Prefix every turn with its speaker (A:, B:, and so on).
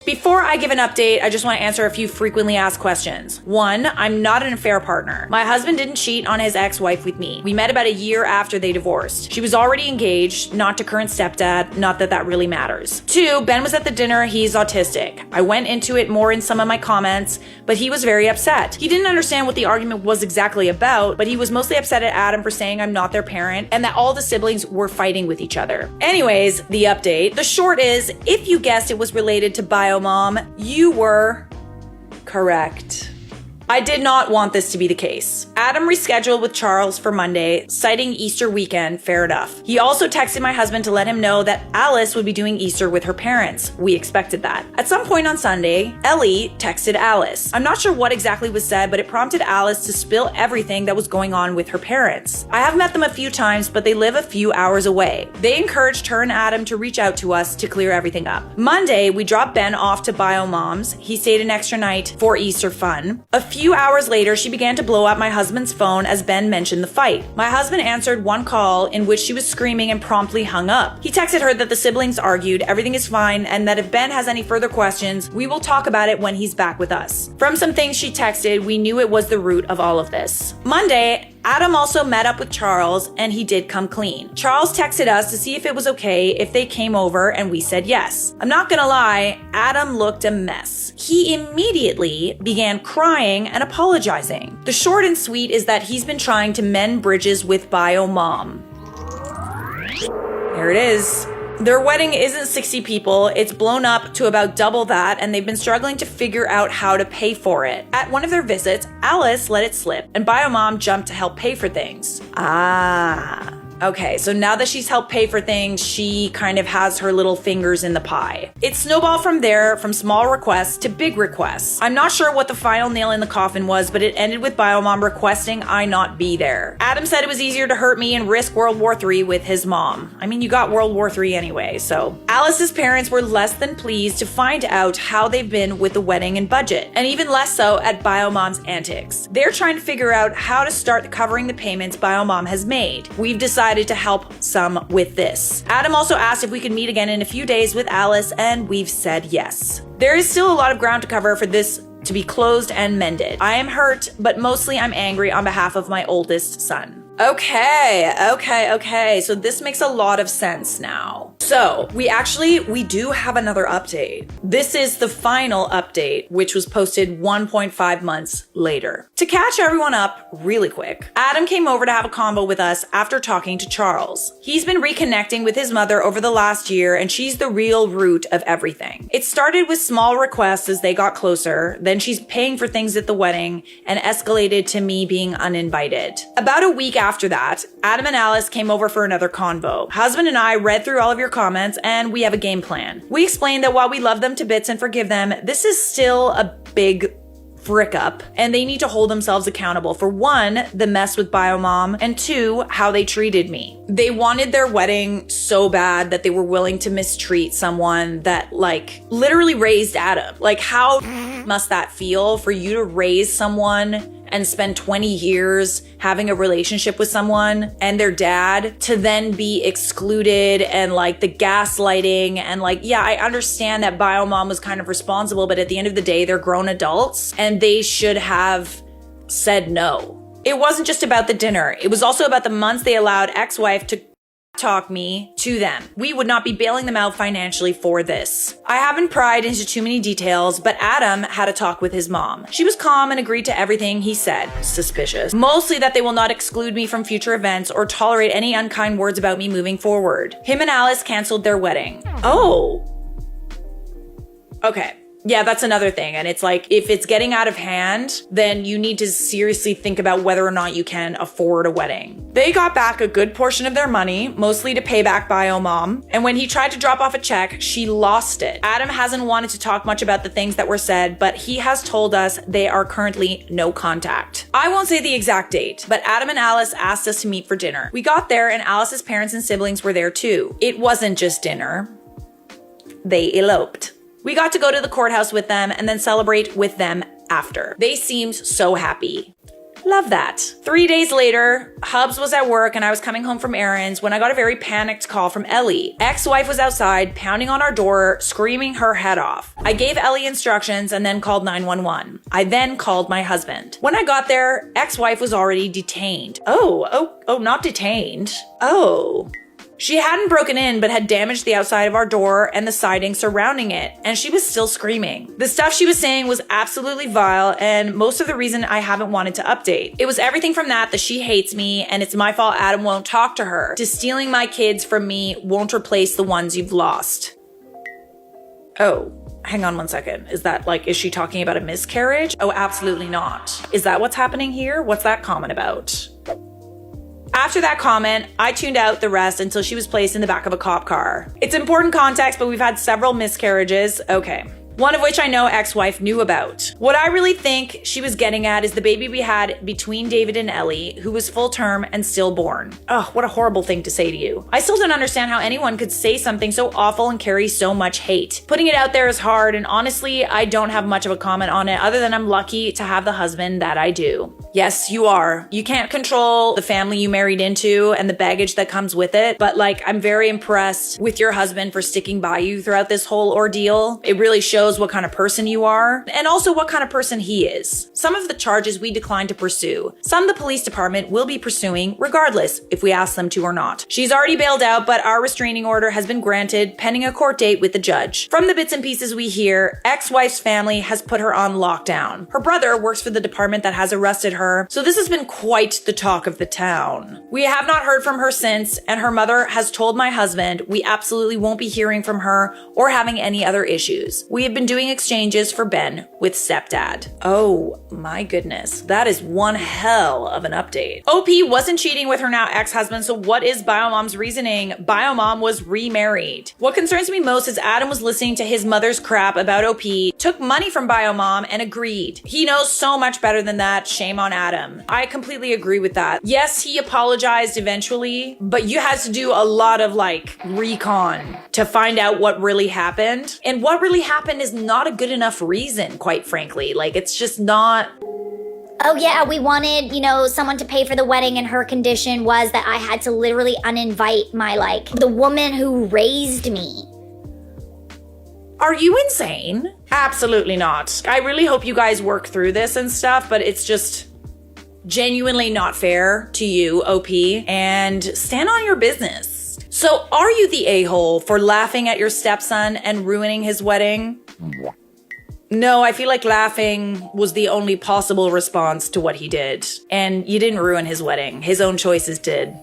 A: Before I give an update, I just want to answer a few frequently asked questions. 1, I'm not an affair partner. My husband didn't cheat on his ex-wife with me. We met about a year after they divorced. She was already engaged, not to current stepdad, not that that really matters. 2, Ben was at the dinner, he's autistic. I went into it more in some of my comments, but he was very upset. He didn't understand what the argument was exactly about, but he was mostly upset at Adam for saying I'm not their parent and that all the siblings were fighting with each other. Anyways, the update. The short is, if you guessed it was related to Mom, you were correct. I did not want this to be the case. Adam rescheduled with Charles for Monday, citing Easter weekend, fair enough. He also texted my husband to let him know that Alice would be doing Easter with her parents. We expected that. At some point on Sunday, Ellie texted Alice. I'm not sure what exactly was said, but it prompted Alice to spill everything that was going on with her parents. I have met them a few times, but they live a few hours away. They encouraged her and Adam to reach out to us to clear everything up. Monday, we dropped Ben off to Mom's. He stayed an extra night for Easter fun. A few hours later, she began to blow up my husband's phone as Ben mentioned the fight. My husband answered one call in which she was screaming and promptly hung up. He texted her that the siblings argued, everything is fine, and that if Ben has any further questions, we will talk about it when he's back with us. From some things she texted, we knew it was the root of all of this. Monday, Adam also met up with Charles, and he did come clean. Charles texted us to see if it was okay if they came over, and we said yes. I'm not gonna lie, Adam looked a mess. He immediately began crying and apologizing. The short and sweet is that he's been trying to mend bridges with Mom. There it is. Their wedding isn't 60 people, it's blown up to about double that, and they've been struggling to figure out how to pay for it. At one of their visits, Alice let it slip, and Mom jumped to help pay for things. Okay, so now that she's helped pay for things, she kind of has her little fingers in the pie. It snowballed from there, from small requests to big requests. I'm not sure what the final nail in the coffin was, but it ended with Mom requesting I not be there. Adam said it was easier to hurt me and risk World War III with his mom. I mean, you got World War III anyway, so. Alice's parents were less than pleased to find out how they've been with the wedding and budget, and even less so at Mom's antics. They're trying to figure out how to start covering the payments Mom has made. We've decided to help some with this. Adam also asked if we could meet again in a few days with Alice, and we've said yes. There is still a lot of ground to cover for this to be closed and mended. I am hurt, but mostly I'm angry on behalf of my oldest son. Okay. So this makes a lot of sense now. So we do have another update. This is the final update, which was posted 1.5 months later. To catch everyone up really quick, Adam came over to have a convo with us after talking to Charles. He's been reconnecting with his mother over the last year, and she's the real root of everything. It started with small requests as they got closer, then she's paying for things at the wedding, and escalated to me being uninvited. About a week after that, Adam and Alice came over for another convo. Husband and I read through all of your comments, and we have a game plan. We explained that while we love them to bits and forgive them, this is still a big frick up, and they need to hold themselves accountable for 1, the mess with Mom, and 2, how they treated me. They wanted their wedding so bad that they were willing to mistreat someone that literally raised Adam. How must that feel for you to raise someone and spend 20 years having a relationship with someone and their dad to then be excluded and the gaslighting and I understand that Mom was kind of responsible, but at the end of the day, they're grown adults and they should have said no. It wasn't just about the dinner. It was also about the months they allowed ex-wife to talk me to them. We would not be bailing them out financially for this. I haven't pried into too many details, but Adam had a talk with his mom. She was calm and agreed to everything he said. Suspicious. Mostly that they will not exclude me from future events or tolerate any unkind words about me moving forward. Him and Alice canceled their wedding. Oh. Okay. Yeah, that's another thing. And it's if it's getting out of hand, then you need to seriously think about whether or not you can afford a wedding. They got back a good portion of their money, mostly to pay back Mom. And when he tried to drop off a check, she lost it. Adam hasn't wanted to talk much about the things that were said, but he has told us they are currently no contact. I won't say the exact date, but Adam and Alice asked us to meet for dinner. We got there and Alice's parents and siblings were there too. It wasn't just dinner. They eloped. We got to go to the courthouse with them and then celebrate with them after. They seemed so happy. Love that. 3 days later, Hubs was at work and I was coming home from errands when I got a very panicked call from Ellie. Ex-wife was outside, pounding on our door, screaming her head off. I gave Ellie instructions and then called 911. I then called my husband. When I got there, ex-wife was already detained. Oh, not detained. Oh. She hadn't broken in, but had damaged the outside of our door and the siding surrounding it, and she was still screaming. The stuff she was saying was absolutely vile, and most of the reason I haven't wanted to update. It was everything from that she hates me, and it's my fault Adam won't talk to her, to stealing my kids from me won't replace the ones you've lost. Oh. Hang on one second. Is she talking about a miscarriage? Oh, absolutely not. Is that what's happening here? What's that comment about? After that comment, I tuned out the rest until she was placed in the back of a cop car. It's important context, but we've had several miscarriages. Okay. One of which I know ex-wife knew about. What I really think she was getting at is the baby we had between David and Ellie, who was full term and stillborn. Oh, what a horrible thing to say to you. I still don't understand how anyone could say something so awful and carry so much hate. Putting it out there is hard, and honestly, I don't have much of a comment on it other than I'm lucky to have the husband that I do. Yes, you are. You can't control the family you married into and the baggage that comes with it, but I'm very impressed with your husband for sticking by you throughout this whole ordeal. It really shows what kind of person you are, and also what kind of person he is. Some of the charges we declined to pursue. Some the police department will be pursuing regardless if we ask them to or not. She's already bailed out, but our restraining order has been granted pending a court date with the judge. From the bits and pieces we hear, ex-wife's family has put her on lockdown. Her brother works for the department that has arrested her, so this has been quite the talk of the town. We have not heard from her since, and her mother has told my husband we absolutely won't be hearing from her or having any other issues. We have been doing exchanges for Ben with stepdad. Oh my goodness, that is one hell of an update. OP wasn't cheating with her now ex-husband, so what is Biomom's reasoning? Biomom was remarried. What concerns me most is Adam was listening to his mother's crap about OP, took money from Biomom and agreed. He knows so much better than that. Shame on Adam. I completely agree with that. Yes, he apologized eventually, but you had to do a lot of recon to find out what really happened. And what really happened is not a good enough reason, quite frankly. It's just not.
B: Oh yeah, we wanted, someone to pay for the wedding, and her condition was that I had to literally uninvite my, the woman who raised me.
A: Are you insane? Absolutely not. I really hope you guys work through this and stuff, but it's just genuinely not fair to you, OP, and stand on your business. So are you the a-hole for laughing at your stepson and ruining his wedding? No, I feel like laughing was the only possible response to what he did. And you didn't ruin his wedding. His own choices did.